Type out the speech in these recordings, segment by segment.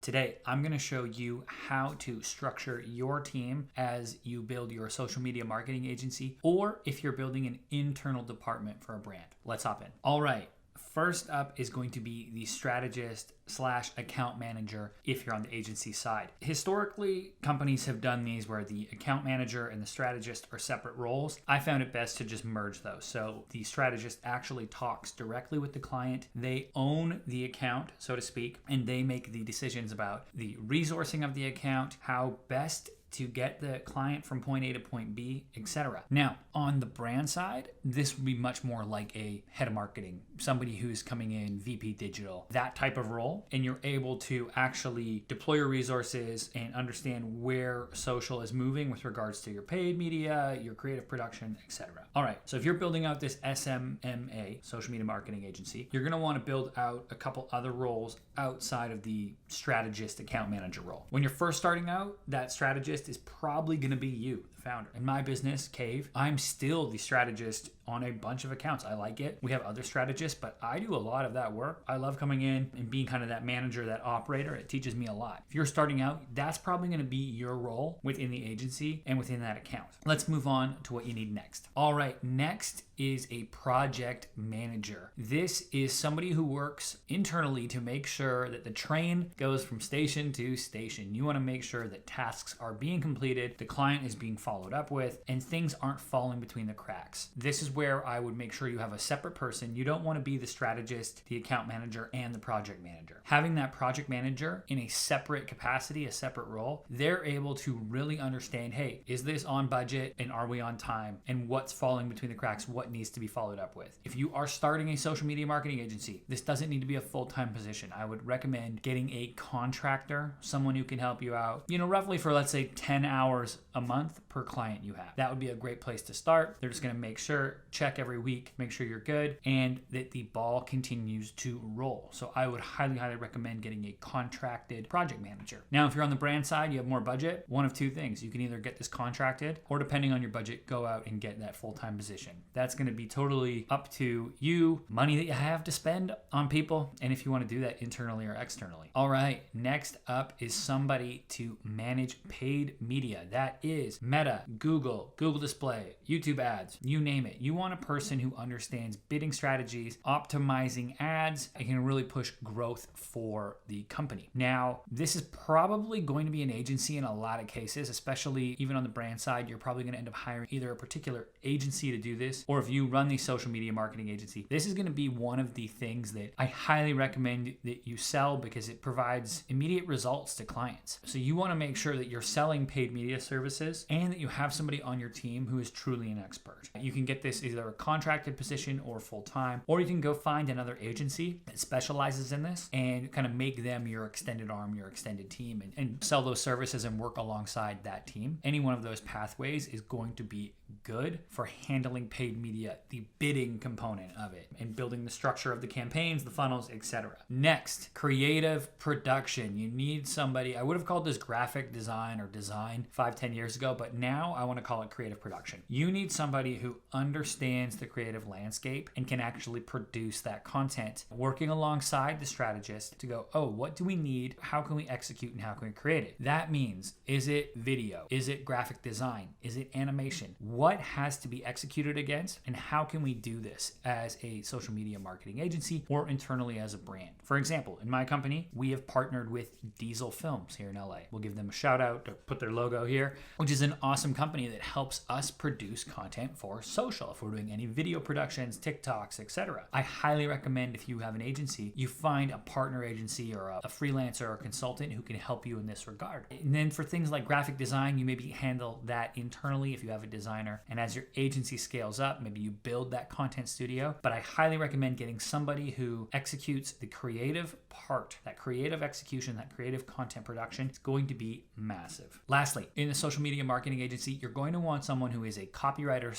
Today, I'm going to show you how to structure your team as you build your social media marketing agency, or if you're building an internal department for a brand. Let's hop in. All right. First up is going to be the strategist / account manager if you're on the agency side. Historically, companies have done these where the account manager and the strategist are separate roles. I found it best to just merge those. So the strategist actually talks directly with the client. They own the account, so to speak, and they make the decisions about the resourcing of the account, how best to get the client from point A to point B, etc. Now, on the brand side, this would be much more like a head of marketing, somebody who's coming in, VP digital, that type of role, and you're able to actually deploy your resources and understand where social is moving with regards to your paid media, your creative production, etc. All right, so if you're building out this SMMA, social media marketing agency, you're gonna wanna build out a couple other roles outside of the strategist account manager role. When you're first starting out, that strategist is probably going to be you, the founder. In my business, Cave, I'm still the strategist on a bunch of accounts. I like it. We have other strategists, but I do a lot of that work. I love coming in and being kind of that manager, that operator. It teaches me a lot. If you're starting out, that's probably going to be your role within the agency and within that account. Let's move on to what you need next. All right, next is a project manager. This is somebody who works internally to make sure that the train goes from station to station. You want to make sure that tasks are being completed, the client is being followed up with, and things aren't falling between the cracks. This is where I would make sure you have a separate person. You don't want to be the strategist, the account manager, and the project manager. Having that project manager in a separate capacity, a separate role, they're able to really understand, hey, is this on budget and are we on time? And what's falling between the cracks? What needs to be followed up with? If you are starting a social media marketing agency, this doesn't need to be a full-time position. I would recommend getting a contractor, someone who can help you out, roughly for, let's say, 10 hours a month per client you have. That would be a great place to start. They're just going to make sure, check every week, make sure you're good, and that the ball continues to roll. So I would highly recommend getting a contracted project manager. Now, if you're on the brand side, you have more budget, one of two things. You can either get this contracted, or depending on your budget, go out and get that full-time position. That's going to be totally up to you, money that you have to spend on people, and if you want to do that internally or externally. All right, next up is somebody to manage paid media. That is Meta, Google Display, YouTube ads, you name it. You want a person who understands bidding strategies, optimizing ads, and can really push growth for the company. Now, this is probably going to be an agency in a lot of cases, especially even on the brand side. You're probably going to end up hiring either a particular agency to do this, or if you run the social media marketing agency, this is going to be one of the things that I highly recommend that you sell because it provides immediate results to clients. So you want to make sure that you're selling paid media services and that you have somebody on your team who is truly an expert. You can get this either a contracted position or full-time, or you can go find another agency that specializes in this and kind of make them your extended arm, your extended team, and sell those services and work alongside that team. Any one of those pathways is going to be good for handling paid media, the bidding component of it, and building the structure of the campaigns, the funnels, etc. Next, creative production. You need somebody, I would have called this graphic design or design 5-10 years ago, but now I want to call it creative production. You need somebody who understands the creative landscape and can actually produce that content, working alongside the strategist to go, oh, what do we need? How can we execute and how can we create it? That means, is it video? Is it graphic design? Is it animation? What has to be executed against, and how can we do this as a social media marketing agency or internally as a brand? For example, in my company, we have partnered with Diesel Films here in LA. We'll give them a shout out to put their logo here, which is an awesome company that helps us produce content for social. If we're doing any video productions, TikToks, etc. I highly recommend, if you have an agency, you find a partner agency or a freelancer or consultant who can help you in this regard. And then for things like graphic design, you maybe handle that internally if you have a designer. And as your agency scales up, maybe you build that content studio. But I highly recommend getting somebody who executes the creative part, that creative execution, that creative content production. It's going to be massive. Lastly, in a social media marketing agency, you're going to want someone who is a copywriter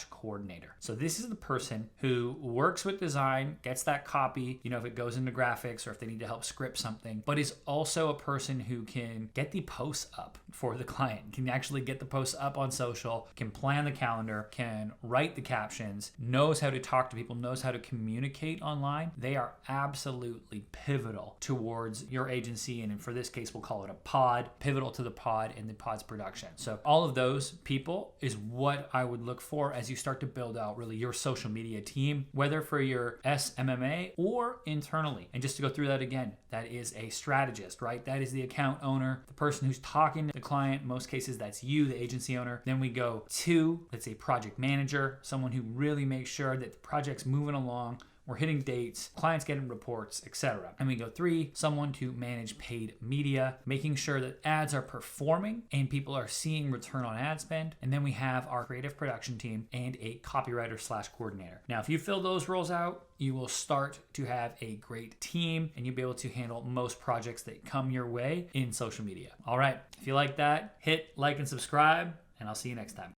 / coordinator. So this is the person who works with design, gets that copy, if it goes into graphics or if they need to help script something, but is also a person who can get the posts up for the client, can actually get the posts up on social, can plan plan the calendar, can write the captions, knows how to talk to people, knows how to communicate online, they are absolutely pivotal towards your agency. And for this case, we'll call it a pod, pivotal to the pod and the pod's production. So all of those people is what I would look for as you start to build out really your social media team, whether for your SMMA or internally. And just to go through that again, that is a strategist, right? That is the account owner, the person who's talking to the client. In most cases, that's you, the agency owner. Then we go to, let's say, project manager, someone who really makes sure that the project's moving along, we're hitting dates, clients getting reports, etc. And we go 3, someone to manage paid media, making sure that ads are performing and people are seeing return on ad spend. And then we have our creative production team and a copywriter/coordinator. Now, if you fill those roles out, you will start to have a great team and you'll be able to handle most projects that come your way in social media. All right, if you like that, hit like and subscribe, and I'll see you next time.